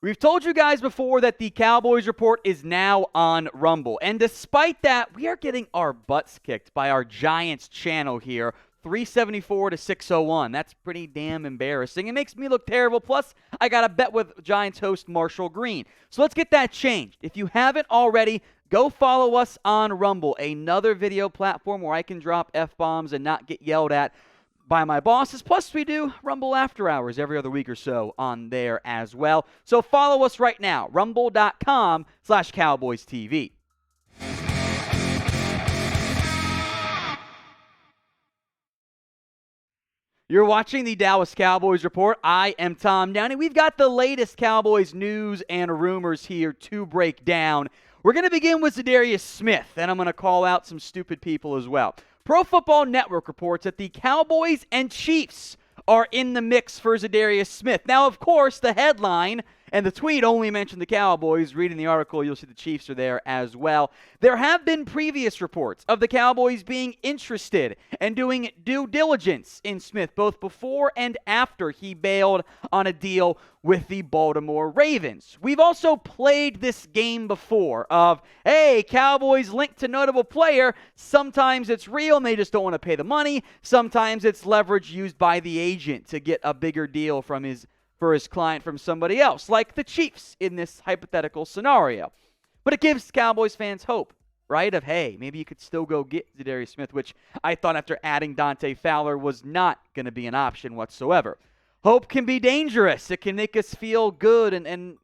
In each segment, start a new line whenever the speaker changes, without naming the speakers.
We've told you guys before that the Cowboys report is now on Rumble. And despite that, we are getting our butts kicked by our Giants channel here, 374 to 601. That's pretty damn embarrassing. It makes me look terrible. Plus, I got a bet with Giants host Marshall Green. So let's get that changed. If you haven't already, go follow us on Rumble, another video platform where I can drop F-bombs and not get yelled at by my bosses. Plus, we do Rumble After Hours every other week or so on there as well. So follow us right now, rumble.com/CowboysTV. You're watching the Dallas Cowboys Report. I am Tom Downey. We've got the latest Cowboys news and rumors here to break down. We're going to begin with Za'Darius Smith, and I'm going to call out some stupid people as well. Pro Football Network reports that the Cowboys and Chiefs are in the mix for Za'Darius Smith. Now, of course, the headline and the tweet only mentioned the Cowboys. Reading the article, you'll see the Chiefs are there as well. There have been previous reports of the Cowboys being interested and doing due diligence in Smith, both before and after he bailed on a deal with the Baltimore Ravens. We've also played this game before of, hey, Cowboys linked to notable player. Sometimes it's real and they just don't want to pay the money. Sometimes it's leverage used by the agent to get a bigger deal for his client from somebody else, like the Chiefs in this hypothetical scenario. But it gives Cowboys fans hope, right? Of, hey, maybe you could still go get Za'Darius Smith, which I thought after adding Dante Fowler was not going to be an option whatsoever. Hope can be dangerous. It can make us feel good and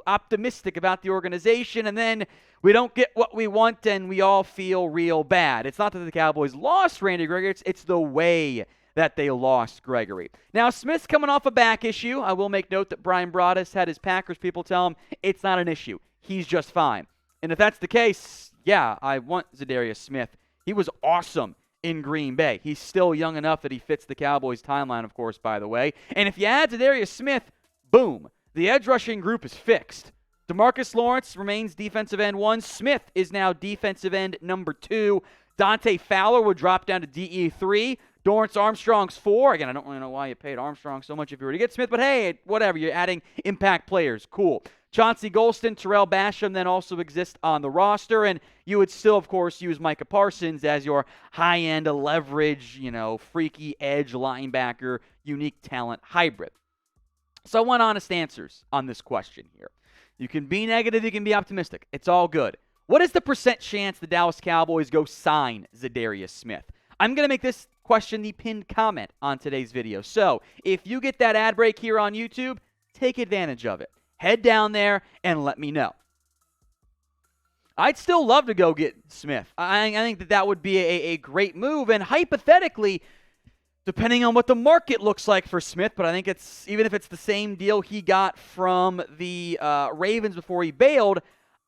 optimistic about the organization, and then we don't get what we want and we all feel real bad. It's not that the Cowboys lost Randy Gregory, it's the way that they lost Gregory. Now, Smith's coming off a back issue. I will make note that Brian Broaddus had his Packers people tell him it's not an issue. He's just fine. And if that's the case, yeah, I want Za'Darius Smith. He was awesome in Green Bay. He's still young enough that he fits the Cowboys timeline, of course, by the way. And if you add Za'Darius Smith, boom, the edge rushing group is fixed. DeMarcus Lawrence remains defensive end 1. Smith is now defensive end number 2. Dante Fowler would drop down to DE 3. Dorrance Armstrong's 4. Again, I don't really know why you paid Armstrong so much if you were to get Smith, but hey, whatever. You're adding impact players. Cool. Chauncey Golston, Terrell Basham then also exist on the roster, and you would still, of course, use Micah Parsons as your high-end leverage, freaky edge linebacker, unique talent hybrid. So I want honest answers on this question here. You can be negative, you can be optimistic. It's all good. What is the % chance the Dallas Cowboys go sign Za'Darius Smith? I'm going to make this question the pinned comment on today's video. So if you get that ad break here on YouTube, take advantage of it. Head down there and let me know. I'd still love to go get Smith. I think that would be a great move. And hypothetically, depending on what the market looks like for Smith, but I think it's even if it's the same deal he got from the Ravens before he bailed,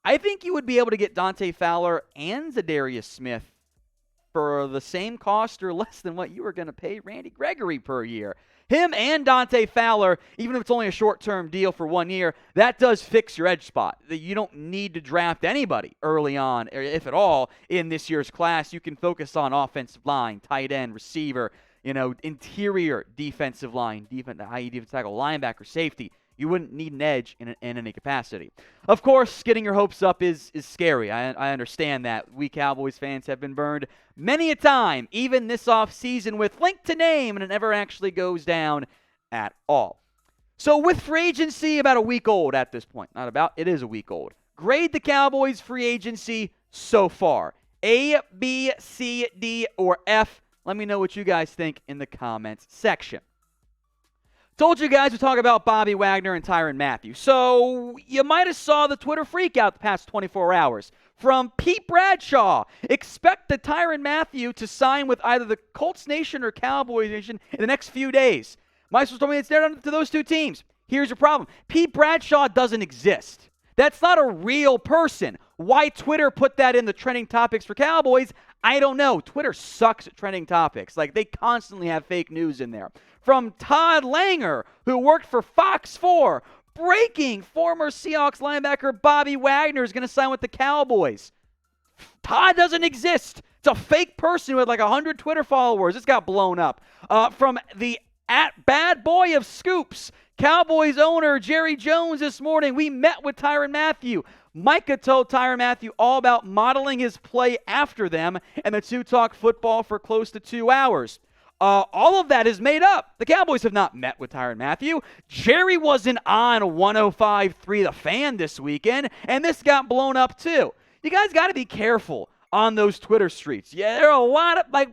I think you would be able to get Dante Fowler and Za'Darius Smith for the same cost or less than what you were going to pay Randy Gregory per year. Him and Dante Fowler, even if it's only a short-term deal for 1 year, that does fix your edge spot. You don't need to draft anybody early on, or if at all, in this year's class. You can focus on offensive line, tight end, receiver, interior defensive line, i.e. defensive tackle, linebacker, safety. You wouldn't need an edge in any capacity. Of course, getting your hopes up is scary. I understand that. We Cowboys fans have been burned many a time, even this offseason, with link to name, and it never actually goes down at all. So with free agency about a week old at this point, not about, it is a week old. Grade the Cowboys free agency so far. A, B, C, D, or F. Let me know what you guys think in the comments section. Told you guys to talk about Bobby Wagner and Tyrann Mathieu. So you might have saw the Twitter freak out the past 24 hours. From Pete Bradshaw, expect the Tyrann Mathieu to sign with either the Colts Nation or Cowboys Nation in the next few days. Myself told me it's down to those two teams. Here's your problem. Pete Bradshaw doesn't exist. That's not a real person. Why Twitter put that in the trending topics for Cowboys, I don't know. Twitter sucks at trending topics. They constantly have fake news in there. From Todd Langer, who worked for Fox 4, breaking former Seahawks linebacker Bobby Wagner is going to sign with the Cowboys. Todd doesn't exist. It's a fake person with 100 Twitter followers. This got blown up. From the @Bad Boy of Scoops, Cowboys owner Jerry Jones this morning, we met with Tyrann Mathieu. Micah told Tyrann Mathieu all about modeling his play after them, and the two talked football for close to 2 hours. All of that is made up. The Cowboys have not met with Tyrann Mathieu. Jerry wasn't on 105.3 The Fan this weekend, and this got blown up too. You guys got to be careful on those Twitter streets. Yeah, there are a lot of,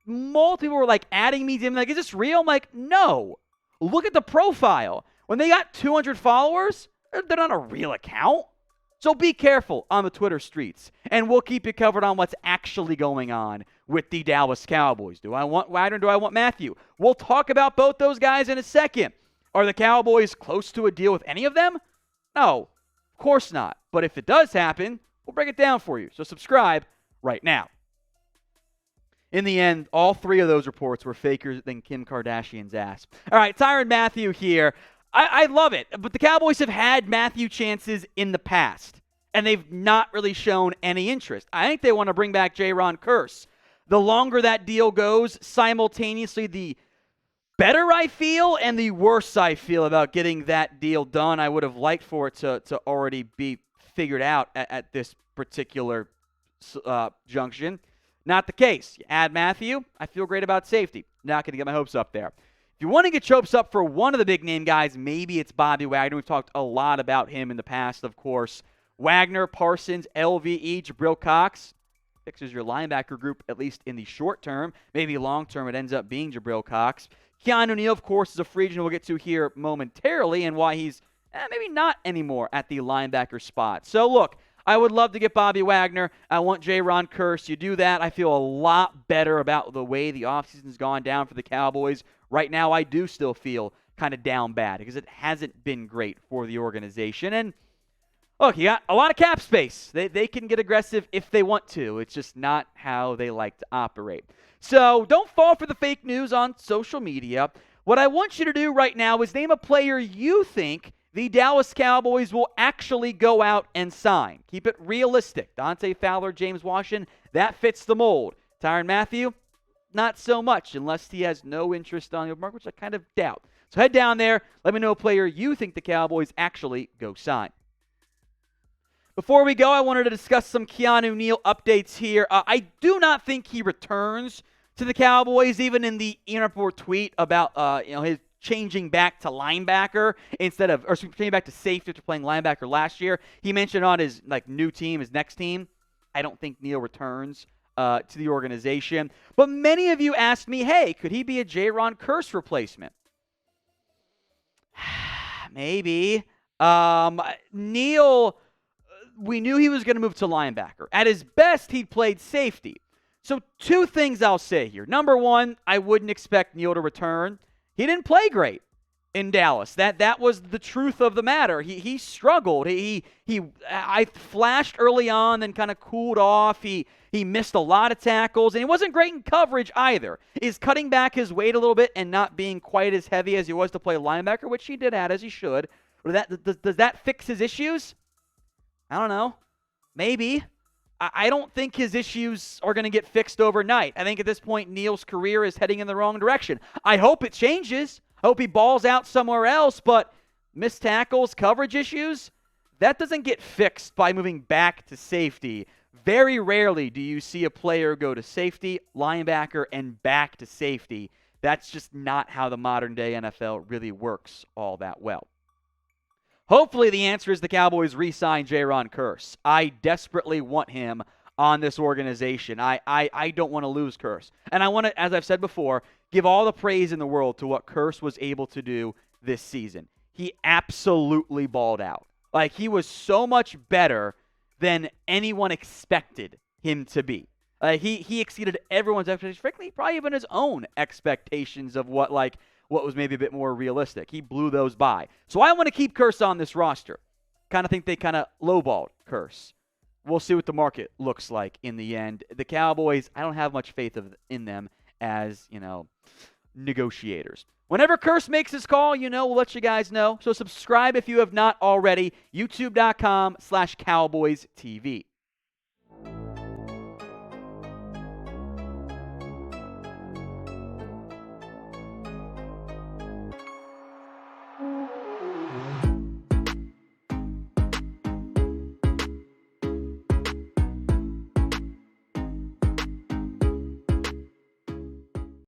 multiple people were, adding me to them. Is this real? I'm like, no. Look at the profile. When they got 200 followers, they're not a real account. So be careful on the Twitter streets, and we'll keep you covered on what's actually going on with the Dallas Cowboys. Do I want Wagner? Do I want Mathieu? We'll talk about both those guys in a second. Are the Cowboys close to a deal with any of them? No, of course not. But if it does happen, we'll break it down for you. So subscribe right now. In the end, all three of those reports were faker than Kim Kardashian's ass. All right, Tyrann Mathieu here. I love it, but the Cowboys have had Mathieu chances in the past, and they've not really shown any interest. I think they want to bring back Jayron Kearse. The longer that deal goes, simultaneously the better I feel and the worse I feel about getting that deal done. I would have liked for it to already be figured out at this particular junction. Not the case. You add Mathieu, I feel great about safety. Not going to get my hopes up there. If you want to get your hopes up for one of the big name guys, maybe it's Bobby Wagner. We've talked a lot about him in the past, of course. Wagner, Parsons, LVE, Jabril Cox. Fixes your linebacker group, at least in the short term. Maybe long term, it ends up being Jabril Cox. Keanu Neal, of course, is a free agent we'll get to here momentarily, and why he's maybe not anymore at the linebacker spot. So look, I would love to get Bobby Wagner. I want Jayron Kearse. You do that, I feel a lot better about the way the offseason's gone down for the Cowboys. Right now, I do still feel kind of down bad because it hasn't been great for the organization. And look, you got a lot of cap space. They can get aggressive if they want to. It's just not how they like to operate. So don't fall for the fake news on social media. What I want you to do right now is name a player you think the Dallas Cowboys will actually go out and sign. Keep it realistic. Dante Fowler, James Washington, that fits the mold. Tyrann Mathieu, not so much, unless he has no interest on the market, which I kind of doubt. So head down there. Let me know a player you think the Cowboys actually go sign. Before we go, I wanted to discuss some Keanu Neal updates here. I do not think he returns to the Cowboys, even in the Interport tweet about his changing back to linebacker changing back to safety after playing linebacker last year. He mentioned on his new team, his next team. I don't think Neal returns to the organization. But many of you asked me, hey, could he be a Jayron Kearse replacement? Maybe. Neal, we knew he was going to move to linebacker. At his best, he played safety. So 2 things I'll say here. Number 1, I wouldn't expect Neal to return. He didn't play great in Dallas. That was the truth of the matter. He struggled. I flashed early on, then kind of cooled off. He missed a lot of tackles, and he wasn't great in coverage either. Is cutting back his weight a little bit and not being quite as heavy as he was to play linebacker, which he did as he should. Does that fix his issues? I don't know. Maybe. I don't think his issues are going to get fixed overnight. I think at this point, Neal's career is heading in the wrong direction. I hope it changes. I hope he balls out somewhere else, but missed tackles, coverage issues, that doesn't get fixed by moving back to safety. Very rarely do you see a player go to safety, linebacker, and back to safety. That's just not how the modern day NFL really works all that well. Hopefully the answer is the Cowboys re-sign Jayron Kearse. I desperately want him on this organization. I don't want to lose Kearse. And I want to, as I've said before, give all the praise in the world to what Kearse was able to do this season. He absolutely balled out. He was so much better than anyone expected him to be. He exceeded everyone's expectations, frankly, probably even his own expectations of what was maybe a bit more realistic. He blew those by. So I want to keep Kearse on this roster. Kind of think they kind of lowballed Kearse. We'll see what the market looks like in the end. The Cowboys, I don't have much faith in them as, negotiators. Whenever Kearse makes his call, we'll let you guys know. So subscribe if you have not already. YouTube.com/CowboysTV.